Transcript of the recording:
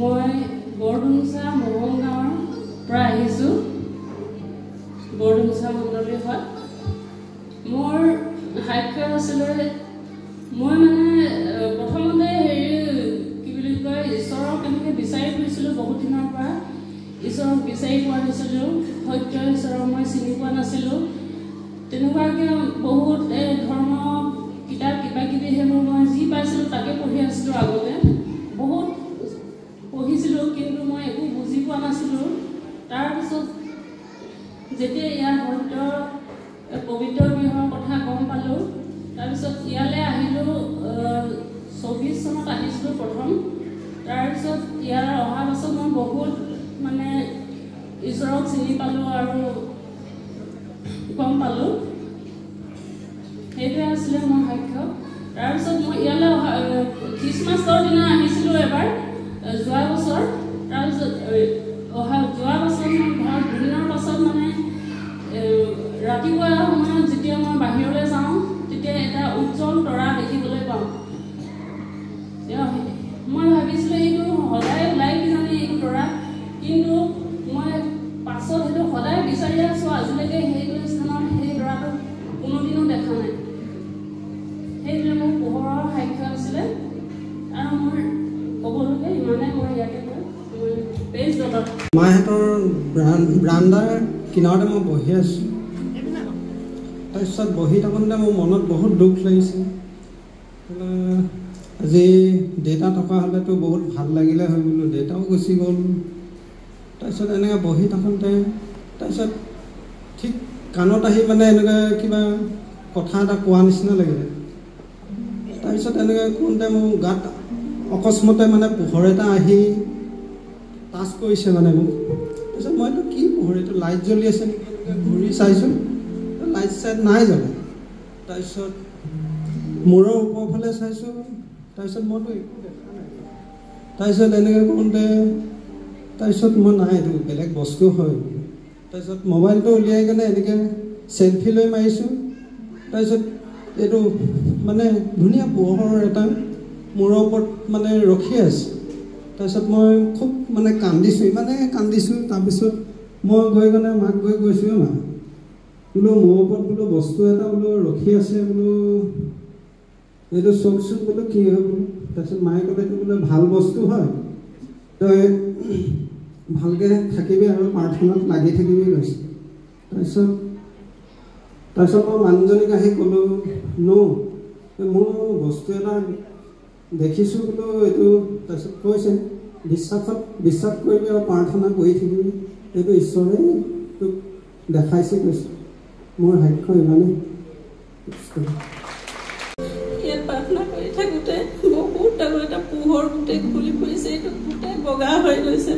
মই বৰডুমচা মহংগাঁৱৰ পৰা আহিছোঁ। বৰডুমচা মণ্ডলী হয়। মোৰ সাক্ষ্য আছিলে মই মানে প্ৰথমতে কি বুলি কয় ঈশ্বৰক কেনেকৈ বিচাৰি ফুৰিছিলোঁ বহুত দিনৰ পৰা। ঈশ্বৰক বিচাৰি পোৱা নাছিলোঁ, সত্য ঈশ্বৰক মই চিনি পোৱা নাছিলোঁ। তেনেকুৱাকৈ বহুত ধৰ্ম কিতাপ কিবা কিবি সেইবোৰ মই যি পাইছিলোঁ তাকে পঢ়ি আছিলোঁ। আগতে বহুত পঢ়িছিলোঁ কিন্তু মই একো বুজি পোৱা নাছিলোঁ। তাৰপিছত যেতিয়া ইয়াৰ সত্য পবিত্ৰ বিবাহৰ কথা গম পালোঁ, তাৰপিছত ইয়ালৈ আহিলোঁ। 24 চনত আহিছিলোঁ প্ৰথম। তাৰপিছত ইয়াৰ অহাৰ পাছত মই বহুত মানে ঈশ্বৰক চিনি পালোঁ আৰু গম পালোঁ। সেইটোৱে আছিলে মোৰ সাক্ষ্য। তাৰপিছত মই ইয়ালৈ খ্ৰীষ্টমাছৰ দিনা আহিছিলোঁ এবাৰ যোৱা বছৰ। তাৰপিছত যোৱা বছৰ মই ঘৰত দুদিনৰ পাছত মানে ৰাতিপুৱা সময়ত যেতিয়া মই বাহিৰলৈ যাওঁ তেতিয়া এটা উজ্জ্বল তৰা দেখিবলৈ পাওঁ। মই ভাবিছিলোঁ এইটো সদায় ওলাই কিজানি এইটো তৰা, কিন্তু মই পাছত সেইটো সদায় বিচাৰি আছোঁ। আজিলৈকে সেইটো স্থানত সেই তৰাটো কোনোদিনো দেখা নাই। সেইটোৱে মোৰ পোহৰৰ সাক্ষ্য আছিলে আৰু মোৰ ক'বলগীয়া ইমানে। মই ইয়াতে পেজ দলত মাহঁতৰ ব্ৰাণ্ডাৰ কিনাৰতে মই বহি আছোঁ। তাৰপিছত বহি থাকোঁতে মোৰ মনত বহুত দুখ লাগিছে। আজি দেউতা থকা হ'লেতো বহুত ভাল লাগিলে হয় বোলো, দেউতাও গুচি গ'ল। তাৰপিছত এনেকৈ বহি থাকোঁতে তাৰপিছত ঠিক কাণত আহি মানে এনেকৈ কিবা কথা এটা কোৱা নিচিনা লাগিলে। তাৰপিছত এনেকৈ কওঁতে মোৰ গাত অকস্মাতে মানে পোহৰ এটা আহি টাচ কৰিছে মানে মোক। তাৰপিছত মইতো কি পোহৰ, এইটো লাইট জ্বলি আছে নেকি, এনেকৈ ঘূৰি চাইছোঁ, লাইট চাইট নাই জ্বলা। তাৰপিছত মূৰৰ ওপৰফালে চাইছোঁ, তাৰপিছত মইতো একো দেখা নাই। তাৰপিছত এনেকৈ কৰোঁতে তাৰপিছত মই নাই, এইটো বেলেগ বস্তু হয়। তাৰপিছত মোবাইলটো উলিয়াই কেনে এনেকৈ চেলফি লৈ মাৰিছোঁ। তাৰপিছত এইটো মানে ধুনীয়া পোহৰ এটা মূৰৰ ওপৰত মানে ৰখি আছে। তাৰপিছত মই খুব মানে কান্দিছোঁ, ইমানে কান্দিছোঁ। তাৰপিছত মই গৈ কেনে মাক কৈছোঁ, মা বোলো মোৰ ওপৰত বোলো বস্তু এটা বোলো ৰখি আছে, বোলো এইটো চকচোন বোলো কি হয় বোলো। তাৰপিছত মায়ে ক'লে এইটো বোলে ভাল বস্তু হয়, তই ভালকৈ থাকিবি আৰু প্ৰাৰ্থনাত লাগি থাকিবি কৈছে। তাৰপিছত মই মানুহজনীক আহি ক'লোঁ, মোৰ বস্তু এটা দেখিছোঁ বোলো এইটো। তাৰপিছত কৈছে বিশ্বাস কৰিবি আৰু প্ৰাৰ্থনা কৰি থাকিবি, এইটো ঈশ্বৰে তোক দেখাইছে কৈছে। মোৰ সাক্ষ্য ইমানেই। ইয়াত প্ৰাৰ্থনা কৰি থাকোঁতে বহুত ডাঙৰ এটা পোহৰ গোটেই খুলি পৰিছে, এইটো গোটেই বগা হৈ গৈছে।